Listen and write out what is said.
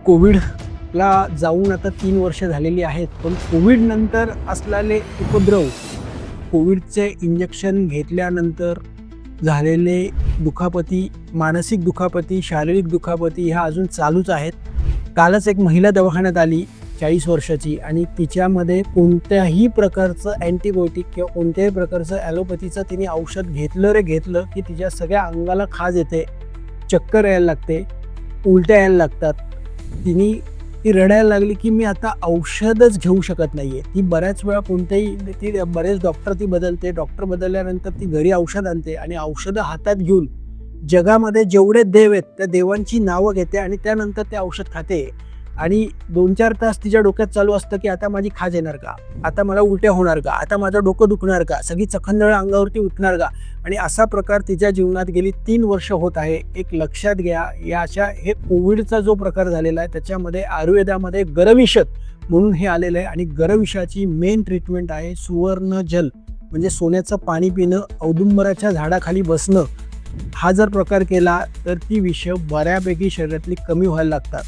कोविडला जाऊन आता 3 वर्ष झालेली आहेत. पण कोविडनंतर असलेले उपद्रव, कोविडचे इंजेक्शन घेतल्यानंतर झालेले दुखापती, मानसिक दुखापती, शारीरिक दुखापती ह्या अजून चालूच आहेत. कालच एक महिला दवाखान्यात आली 40 वर्षाची आणि तिच्यामध्ये कोणत्याही प्रकारचं अँटीबायोटिक किंवा कोणत्याही प्रकारचं ॲलोपॅथीचं तिने औषध घेतलं की तिच्या सगळ्या अंगाला खाज येते, चक्कर यायला लागते, उलट्या यायला लागतात. ती रडायला लागली की मी आता औषधच घेऊ शकत नाही आहे. ती बऱ्याच वेळा बरेच डॉक्टर बदलते. डॉक्टर बदलल्यानंतर ती घरी औषध आणते आणि औषधं हातात घेऊन जगामध्ये जेवढे देव आहेत त्या देवांची नावं घेते आणि त्यानंतर ते औषध खाते. आणि 2-4 तास तिच्या डोक्यात चालू असतं की आता माझी खाज येणार का, आता मला उलट्या होणार का, आता माझं डोकं दुखणार का, सगळी चखंदळं अंगावरती उठणार का. आणि असा प्रकार तिच्या जीवनात गेली 3 वर्ष होत आहे. एक लक्षात घ्या, हे कोविडचा जो प्रकार झालेला आहे त्याच्यामध्ये आयुर्वेदामध्ये गरविषद म्हणून हे आलेलं आहे. आणि गरविषाची मेन ट्रीटमेंट आहे सुवर्ण जल, म्हणजे सोन्याचं पाणी पिणं, औदुंबराच्या झाडाखाली बसणं. हा जर प्रकार केला तर ती विष बऱ्यापैकी शरीरातली कमी व्हायला लागतात.